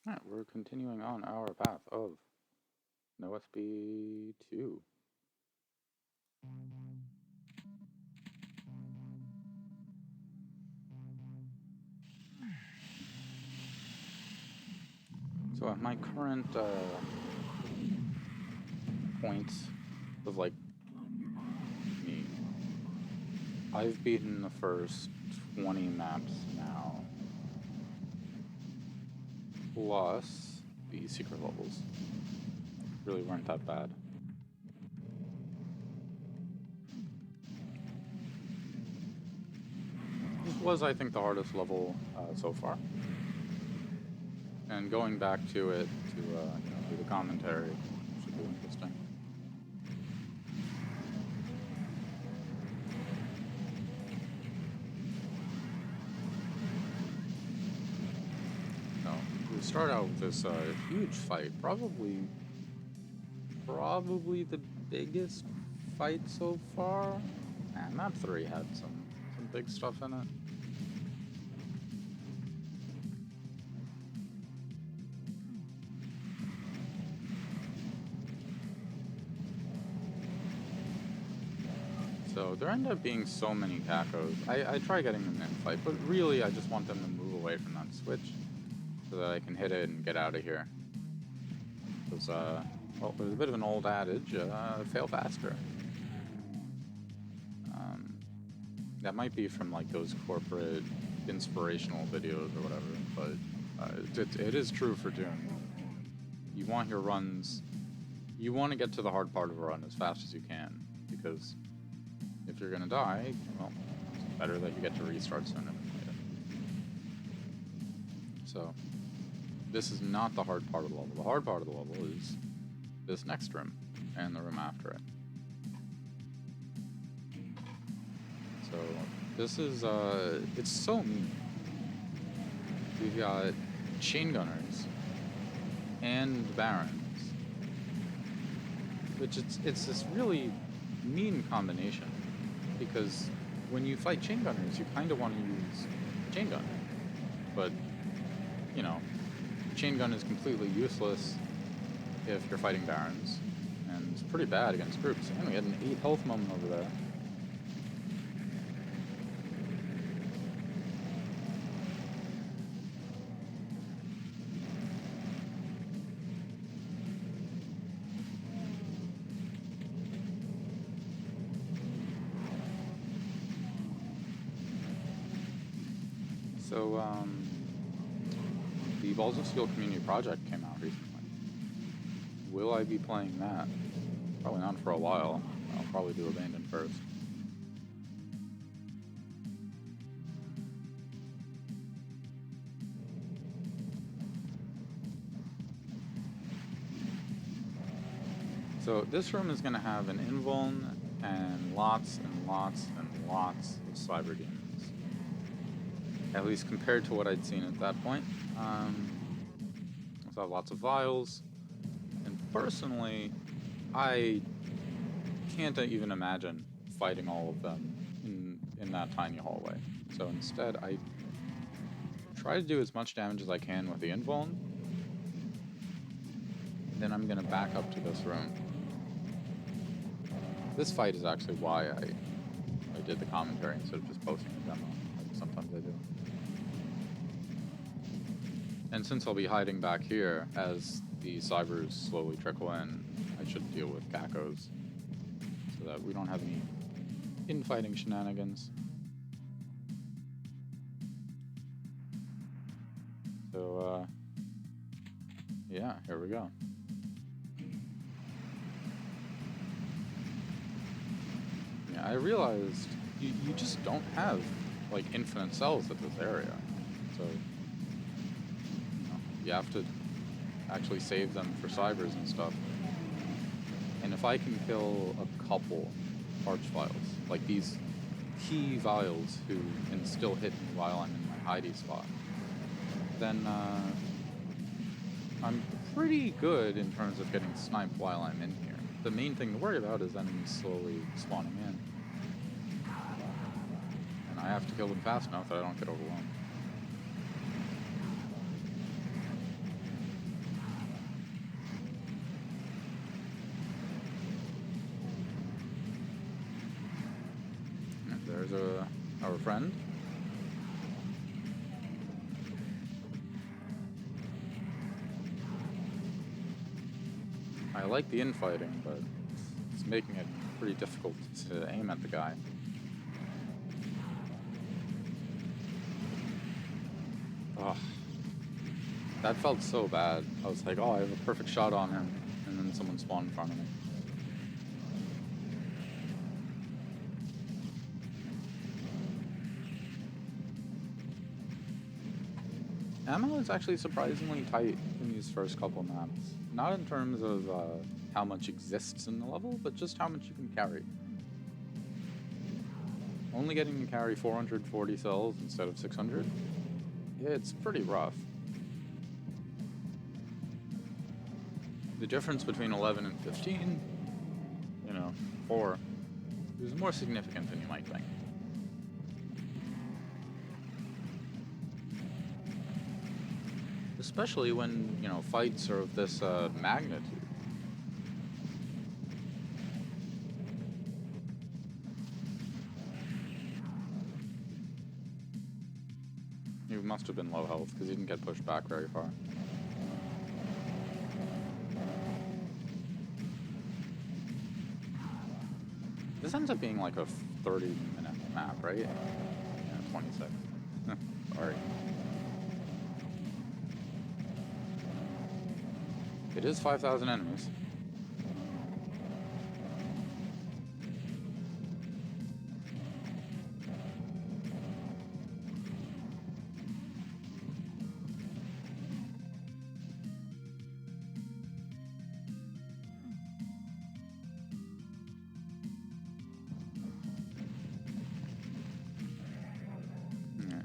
Alright, we're continuing on our path of NoSp2. So at my current point of like me, I've beaten the first 20 maps now, plus the secret levels. Really weren't that bad. This was, I think, the hardest level so far. And going back to it to do the commentary should be interesting. So we start out with this huge fight, probably the biggest fight so far. Man, map 3 had some big stuff in it. So there end up being so many tacos. I try getting them in fight, but really I just want them to move away from that switch so that I can hit it and get out of here. Because, well, there's a bit of an old adage, fail faster. That might be from like those corporate inspirational videos or whatever, but it is true for Doom. You want your runs, you want to get to the hard part of a run as fast as you can, because if you're gonna die, well, it's better that you get to restart sooner than later. So, this is not the hard part of the level. The hard part of the level is this next room, and the room after it. So, this is, it's so mean. We've got chain gunners and barons, which it's this really mean combination, because when you fight chain gunners, you kind of want to use chain gun, but, you know, chain gun is completely useless if you're fighting barons, and it's pretty bad against groups. And we had an 8 health moment over there. So, the Balls of Steel Community Project came out recently. Will I be playing that? Probably not for a while. I'll probably do Abandon first. So this room is going to have an invuln and lots and lots and lots of cyber demons. At least compared to what I'd seen at that point. So I have lots of vials, and personally, I can't even imagine fighting all of them in that tiny hallway. So instead, I try to do as much damage as I can with the invuln. Then I'm gonna back up to this room. This fight is actually why I did the commentary instead of just posting a demo, like sometimes I do. And since I'll be hiding back here as the cybers slowly trickle in, I should deal with cacos so that we don't have any infighting shenanigans. So, yeah, here we go. Yeah, I realized you just don't have, like, infinite cells at this area. So, you have to actually save them for cybers and stuff. And if I can kill a couple archvials, like these key vials who can still hit me while I'm in my hidey spot, then I'm pretty good in terms of getting sniped while I'm in here. The main thing to worry about is enemies slowly spawning in. And I have to kill them fast enough that I don't get overwhelmed. friend. I like the infighting, but it's making it pretty difficult to aim at the guy. Oh, that felt so bad. I was like, oh, I have a perfect shot on him, and then someone spawned in front of me. Ammo is actually surprisingly tight in these first couple maps. Not in terms of how much exists in the level, but just how much you can carry. Only getting to carry 440 cells instead of 600, it's pretty rough. The difference between 11 and 15, 4, is more significant than you might think. Especially when, fights are of this magnitude. He must have been low health, because he didn't get pushed back very far. This ends up being like a 30-minute map, right? Yeah, 26. Sorry. It is 5,000 enemies.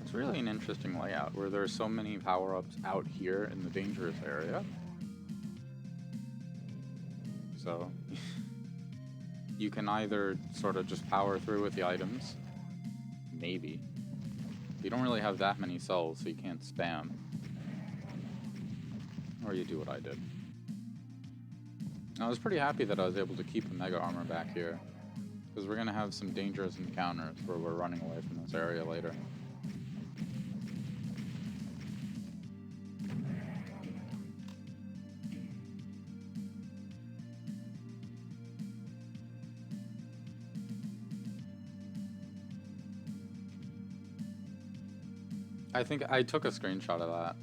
It's really an interesting layout where there's so many power-ups out here in the dangerous area. So you can either sort of just power through with the items, maybe. You don't really have that many cells, so you can't spam. Or you do what I did. I was pretty happy that I was able to keep the mega armor back here, because we're going to have some dangerous encounters where we're running away from this area later. I think I took a screenshot of that.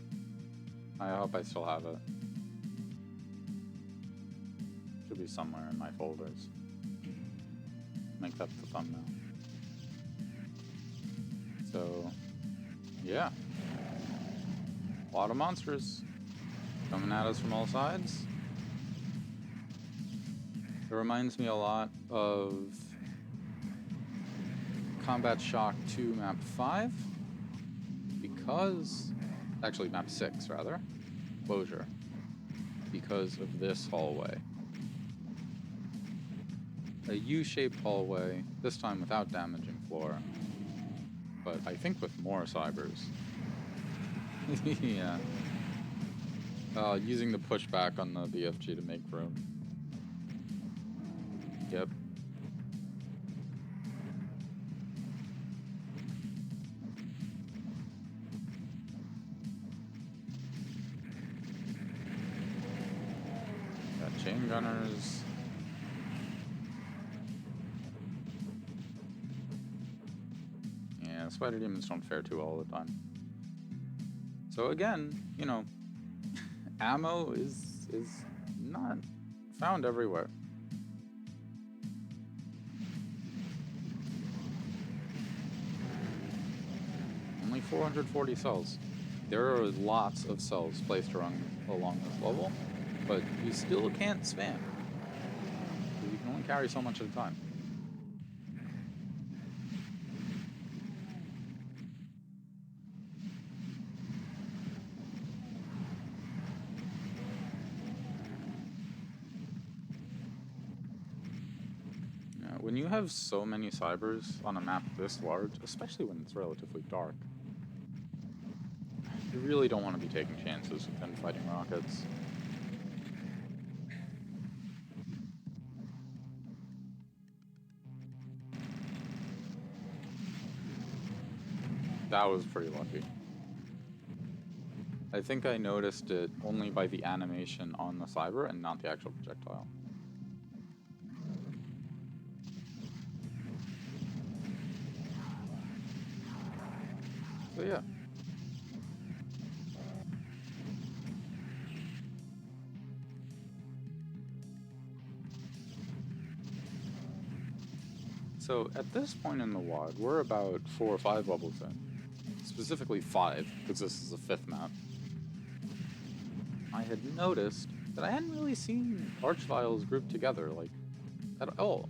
I hope I still have it. Should be somewhere in my folders. Make that the thumbnail. So, yeah. A lot of monsters coming at us from all sides. It reminds me a lot of Combat Shock 2 Map 5. Because, actually map 6 rather, Closure, because of this hallway. A U-shaped hallway, this time without damaging floor, but I think with more cybers. Yeah. Using the pushback on the BFG to make room. Yep. Chain gunners. Yeah, spider demons don't fare too well all the time. So again, ammo is not found everywhere. Only 440 cells. There are lots of cells placed along this level. But you still can't spam. You can only carry so much at a time. When you have so many cybers on a map this large, especially when it's relatively dark, you really don't want to be taking chances with them fighting rockets. That was pretty lucky. I think I noticed it only by the animation on the cyber and not the actual projectile. So yeah. So at this point in the WOD, we're about 4 or 5 levels in. Specifically 5, because this is the 5th map. I had noticed that I hadn't really seen archviles grouped together, like, at all.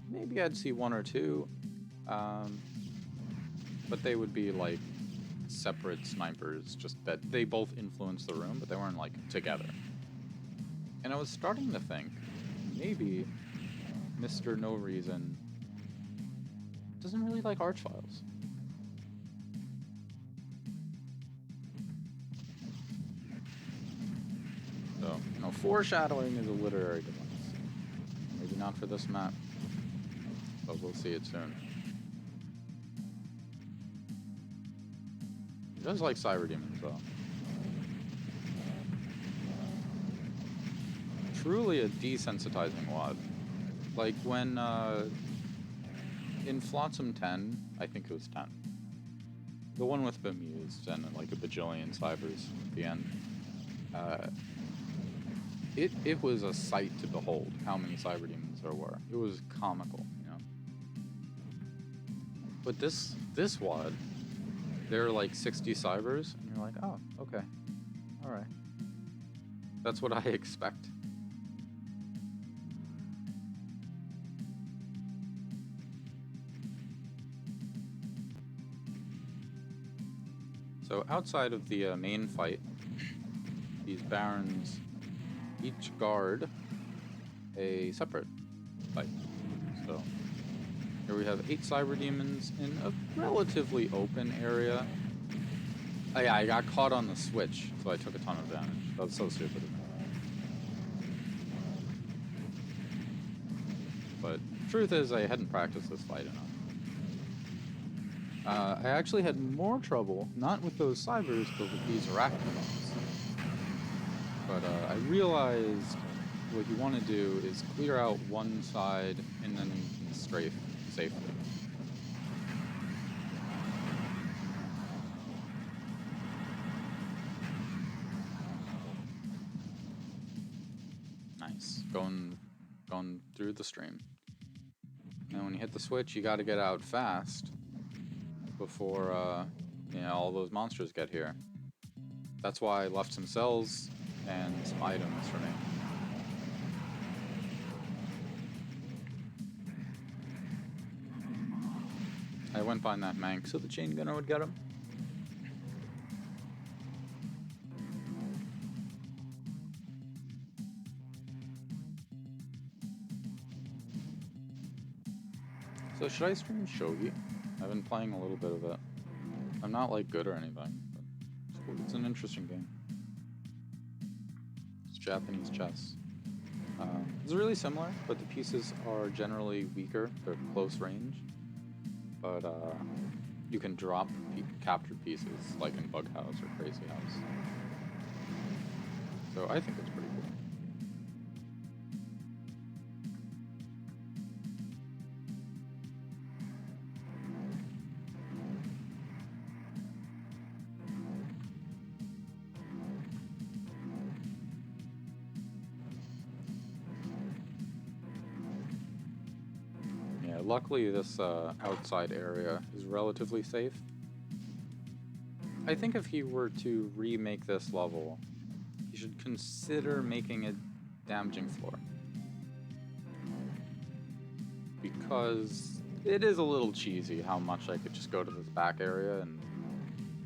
Maybe I'd see 1 or 2, but they would be like separate snipers, just that they both influenced the room, but they weren't like together. And I was starting to think, maybe Mr. No Reason doesn't really like archviles. So, you know, foreshadowing is a literary device. Maybe not for this map, but we'll see it soon. He does like cyber demons, though. Truly a desensitizing WOD. Like when, in Flotsam 10, I think it was 10. The one with Bemused and like a bajillion cybers at the end. It was a sight to behold how many cyber demons there were. It was comical, you know. But this WOD, there are like 60 cybers, and you're like, oh, okay, all right. That's what I expect. So outside of the main fight, these barons each guard a separate fight. So here we have 8 cyber demons in a relatively open area. Oh, yeah, I got caught on the switch, so I took a ton of damage. That was so stupid of me. But truth is, I hadn't practiced this fight enough. I actually had more trouble, not with those cybers, but with these arachnodons. But I realized what you want to do is clear out one side and then you can strafe safely. Nice. Going through the stream. Now when you hit the switch, you got to get out fast before you know, all those monsters get here. That's why I left some cells and some items for me. I went behind that Mank so the chain gunner would get him. So should I stream Shogi? I've been playing a little bit of it. I'm not like good or anything, but it's an interesting game. It's Japanese chess. It's really similar, but the pieces are generally weaker. They're close range. But you can drop captured pieces, like in Bug House or Crazy House. So I think it's pretty cool. Luckily, this outside area is relatively safe. I think if he were to remake this level, he should consider making it damaging floor. Because it is a little cheesy how much I could just go to this back area and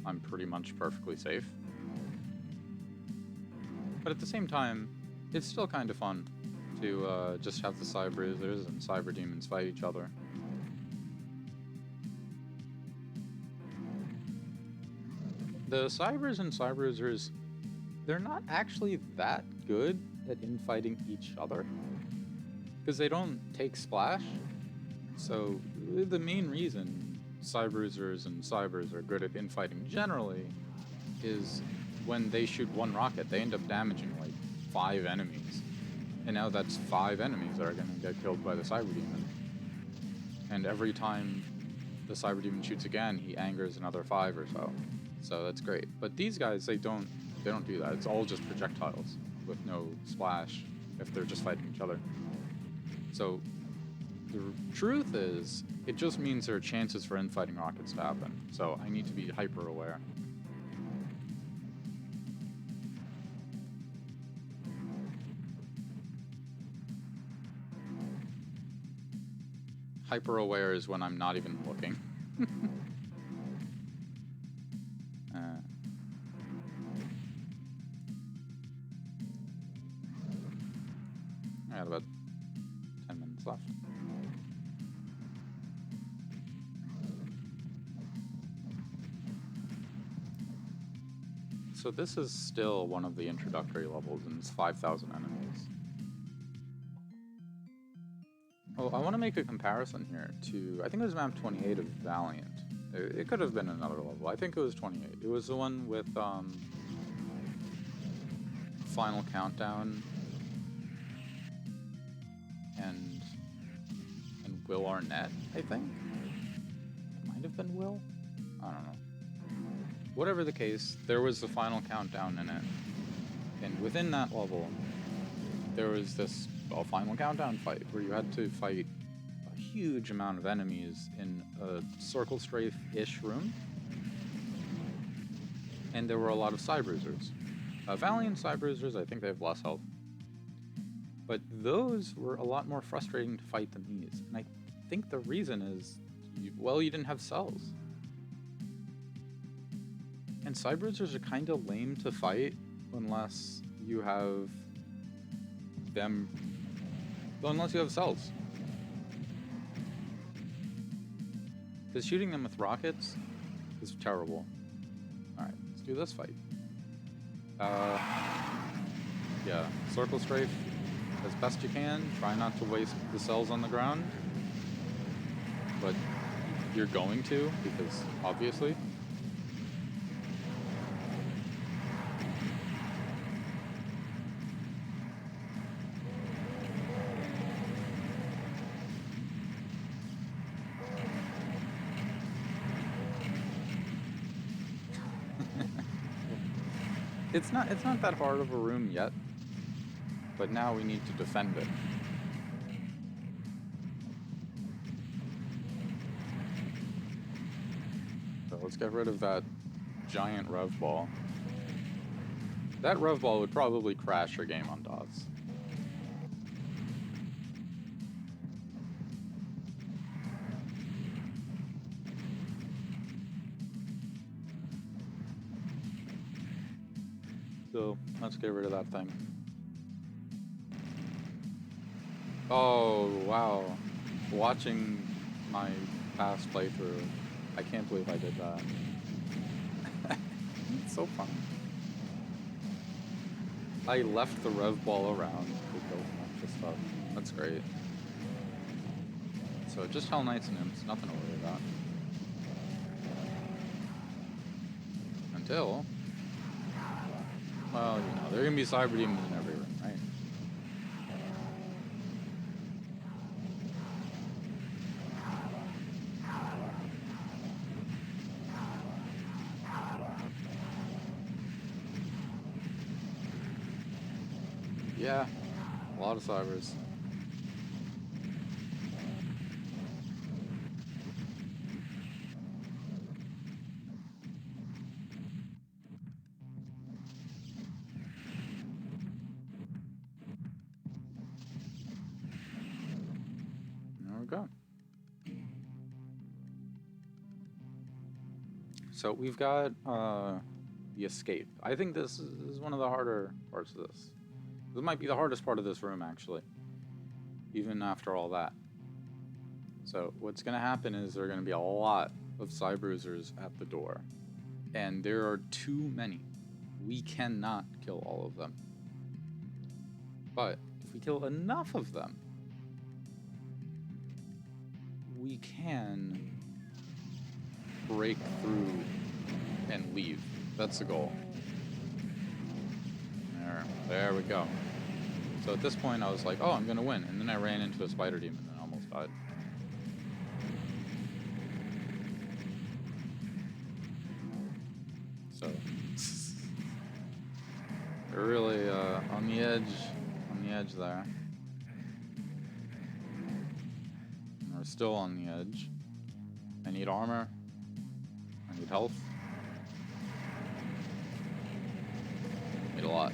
I'm pretty much perfectly safe. But at the same time, it's still kind of fun to just have the Cybruisers and Cyber Demons fight each other. The Cybers and Cybruisers, they're not actually that good at infighting each other, because they don't take splash. So the main reason Cybruisers and Cybers are good at infighting generally is when they shoot one rocket, they end up damaging like 5 enemies. And now that's 5 enemies that are going to get killed by the Cyber Demon. And every time the Cyber Demon shoots again, he angers another 5 or so. So that's great. But these guys, they don't do that. It's all just projectiles with no splash if they're just fighting each other. So the truth is, it just means there are chances for infighting rockets to happen. So I need to be hyper aware. Hyper aware is when I'm not even looking. I got about 10 minutes left. So this is still one of the introductory levels, and it's 5,000 enemies. Oh, I want to make a comparison here to, I think it was map 28 of Valiant. It could have been another level. I think it was 28. It was the one with Final Countdown and Will Arnett, I think? It might have been Will? I don't know. Whatever the case, there was the Final Countdown in it. And within that level, there was this Final Countdown fight where you had to fight a huge amount of enemies in a circle strafe-ish room. And there were a lot of Cybruisers. Valiant Cybruisers, I think they have less health. But those were a lot more frustrating to fight than these. And I think the reason is, you didn't have cells. And Cybruisers are kind of lame to fight unless you have them... unless you have cells. Because shooting them with rockets is terrible. Alright, let's do this fight. Yeah, circle strafe as best you can. Try not to waste the cells on the ground. But you're going to, because obviously. It's not that hard of a room yet, but now we need to defend it. So let's get rid of that giant rev ball. That rev ball would probably crash your game on DOS. So let's get rid of that thing. Oh, wow. Watching my past playthrough, I can't believe I did that. It's so fun. I left the rev ball around to go for stuff. That's great. So just Hell Knights and Imps, nothing to worry about. Until... well, there are going to be Cyber Demons in every room, right? Yeah, a lot of Cybers. Go. So we've got the escape. I think this is one of the harder parts of this. This might be the hardest part of this room, actually, even after all that. So what's going to happen is there are going to be a lot of Cybruisers at the door, and there are too many. We cannot kill all of them. But if we kill enough of them, we can break through and leave. That's the goal. There we go. So at this point I was like, oh, I'm gonna win. And then I ran into a spider demon and almost died. So we're really on the edge there. And we're still on the edge. I need armor. I need health. I need a lot.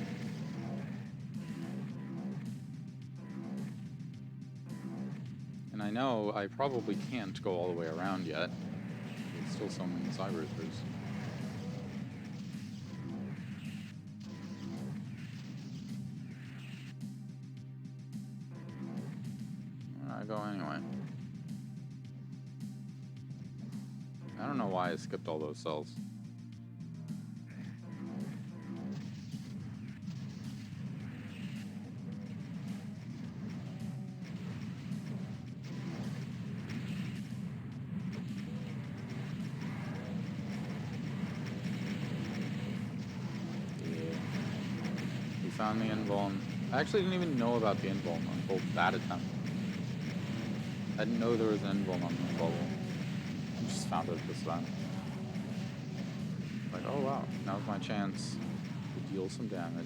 And I know I probably can't go all the way around yet. There's still so many Cyberthers. I go anyway. I don't know why I skipped all those cells. Found the invuln. I actually didn't even know about the invuln until that attempt. I didn't know there was an invuln on the bubble. I just found it this time. Like, oh wow, now's my chance to deal some damage.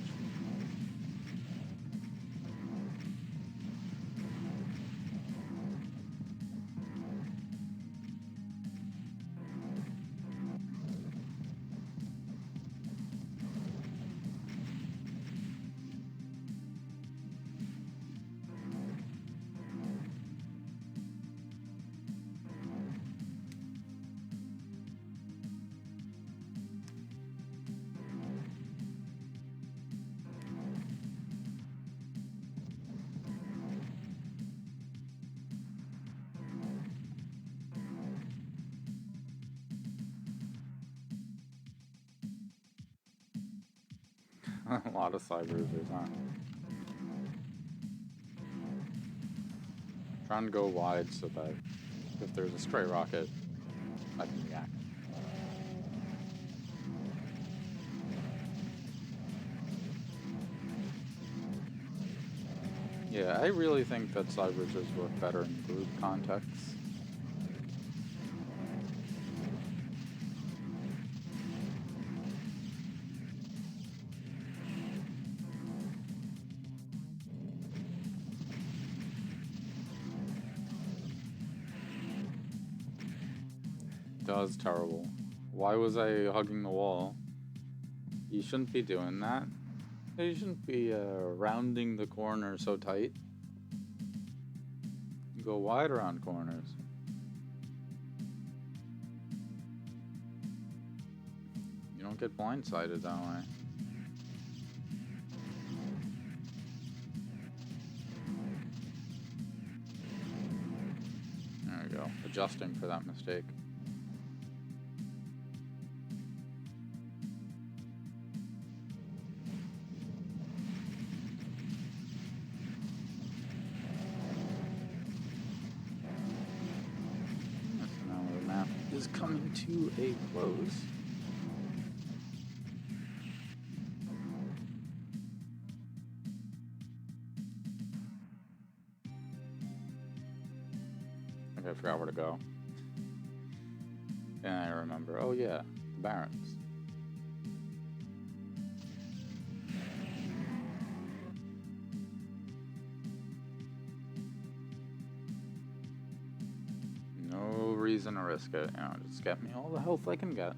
A lot of Cyberthers, huh? Trying to go wide so that if there's a stray rocket, I can react. Yeah, I really think that Cyberthers work better in group contexts. That was terrible. Why was I hugging the wall? You shouldn't be doing that. You shouldn't be rounding the corner so tight. You go wide around corners. You don't get blindsided that way. There we go. Adjusting for that mistake. Is coming to a close. Okay, I forgot where to go. And I remember, oh yeah, the Barrens. Reason to risk it, you know, just get me all the health I can get.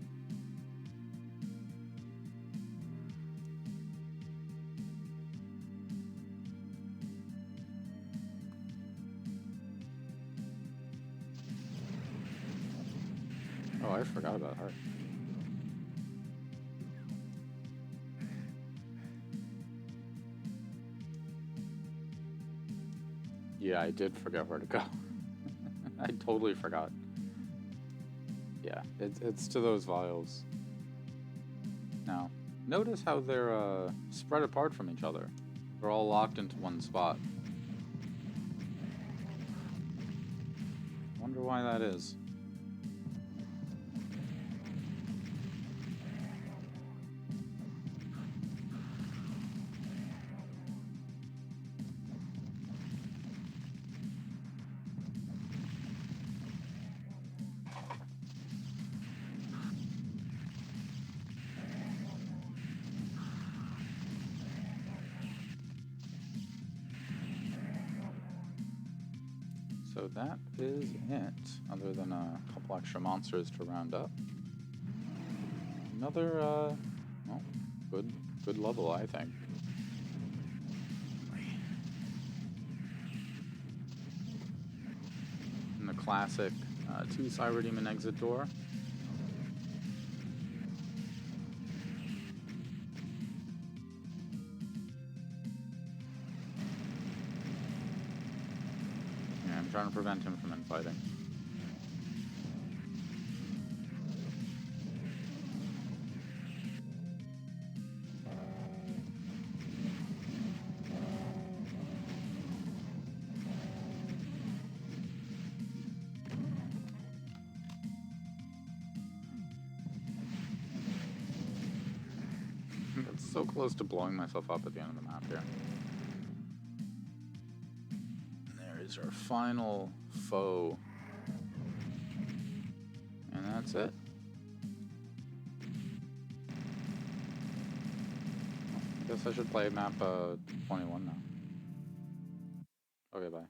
Oh, I forgot about her. Yeah, I did forget where to go. I totally forgot. Yeah, it's to those vials. Now, notice how they're spread apart from each other. They're all locked into one spot. Wonder why that is. So that is it, other than a couple extra monsters to round up. Another, well, good level, I think. And the classic 2 Cyber Demon exit door. Yeah, I'm trying to prevent him from infighting. It's so close to blowing myself up at the end of the map here. And there is our final foe. And that's it. I guess I should play map 21 now. Okay, bye.